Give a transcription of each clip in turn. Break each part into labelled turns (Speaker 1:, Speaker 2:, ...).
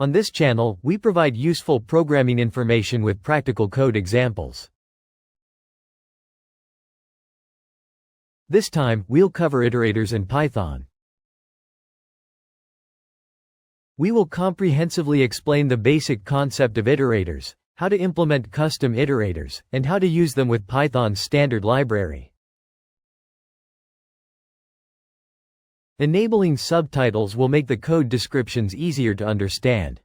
Speaker 1: On this channel, we provide useful programming information with practical code examples. This time, we'll cover iterators in Python. We will comprehensively explain the basic concept of iterators, how to implement custom iterators, and how to use them with Python's standard library. Enabling subtitles will make the code descriptions easier to understand.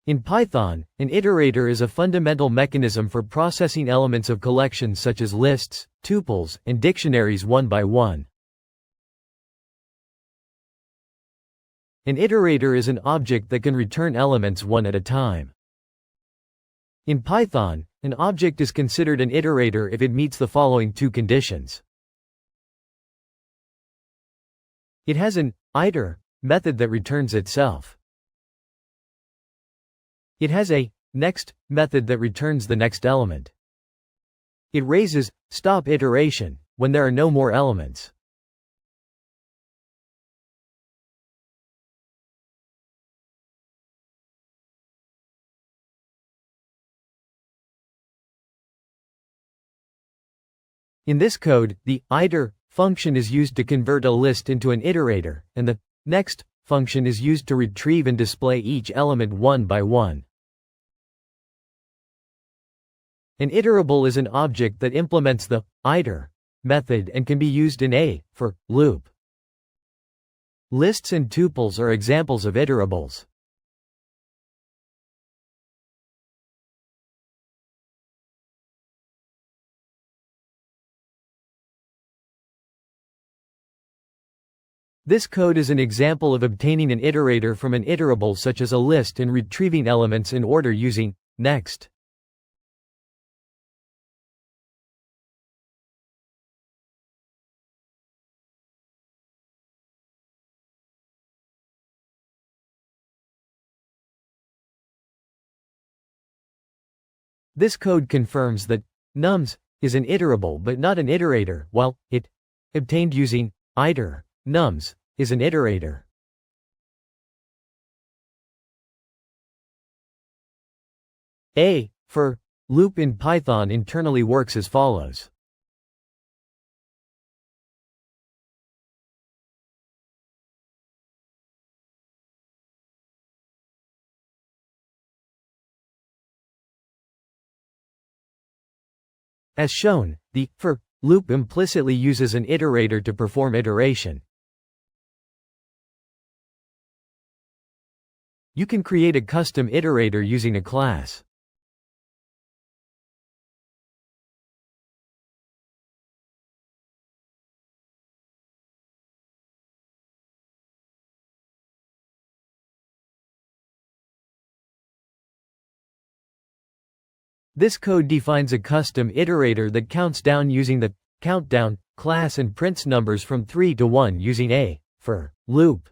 Speaker 1: In Python, an iterator is a fundamental mechanism for processing elements of collections such as lists, tuples, and dictionaries one by one. An iterator is an object that can return elements one at a time. In Python, an object is considered an iterator if it meets the following two conditions. It has an iter method that returns itself. It has a next method that returns the next element. It raises stop iteration when there are no more elements. In this code, the iter function is used to convert a list into an iterator, and the next function is used to retrieve and display each element one by one. An iterable is an object that implements the iter method and can be used in a for loop. Lists and tuples are examples of iterables. This code is an example of obtaining an iterator from an iterable such as a list and retrieving elements in order using next. This code confirms that nums is an iterable but not an iterator, while it obtained using iter nums is an iterator. A for loop in Python internally works as follows. As shown, the for loop implicitly uses an iterator to perform iteration. You can create a custom iterator using a class. This code defines a custom iterator that counts down using the countdown class and prints numbers from 3 to 1 using a for loop.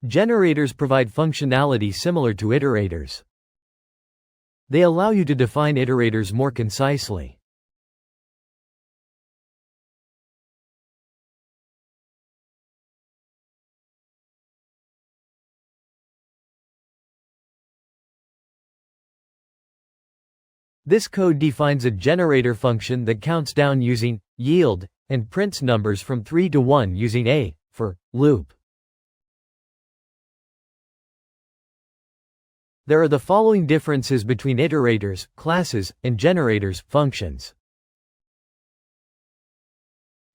Speaker 1: Generators provide functionality similar to iterators. They allow you to define iterators more concisely. This code defines a generator function that counts down using yield and prints numbers from 3 to 1 using a for loop. There are the following differences between iterators, classes, and generators, functions.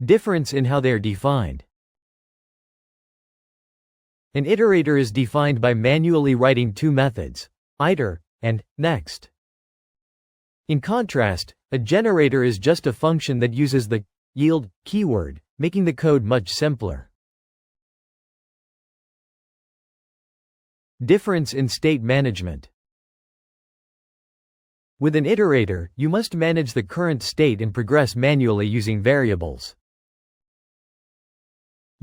Speaker 1: Difference in how they are defined. An iterator is defined by manually writing two methods, iter and next. In contrast, a generator is just a function that uses the yield keyword, making the code much simpler. Difference in state management. With an iterator, you must manage the current state and progress manually using variables.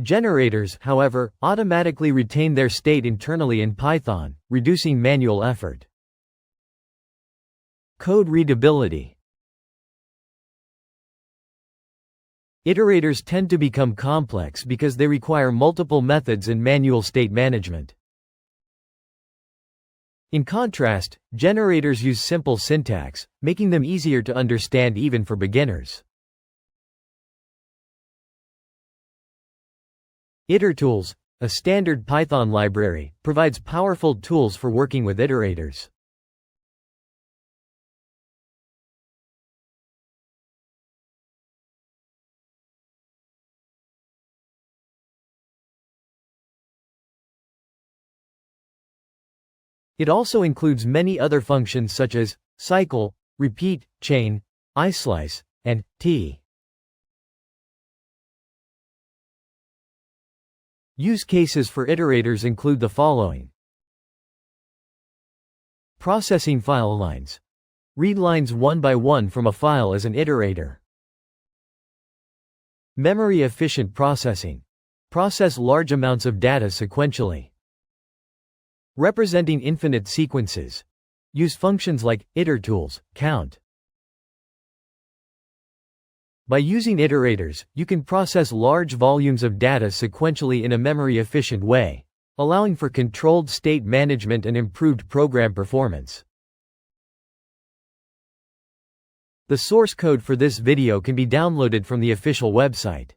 Speaker 1: Generators, however, automatically retain their state internally in Python, reducing manual effort. Code readability. Iterators tend to become complex because they require multiple methods and manual state management. In contrast, generators use simple syntax, making them easier to understand even for beginners. IterTools, a standard Python library, provides powerful tools for working with iterators. It also includes many other functions such as cycle, repeat, chain, islice, and t. Use cases for iterators include the following. Processing file lines. Read lines one by one from a file as an iterator. Memory-efficient processing. Process large amounts of data sequentially. Representing infinite sequences. Use functions like iterTools, count. By using iterators, you can process large volumes of data sequentially in a memory-efficient way, allowing for controlled state management and improved program performance. The source code for this video can be downloaded from the official website.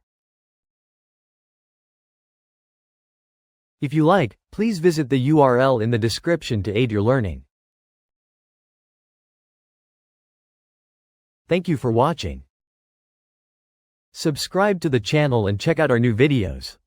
Speaker 1: If you like, please visit the URL in the description to aid your learning. Thank you for watching. Subscribe to the channel and check out our new videos.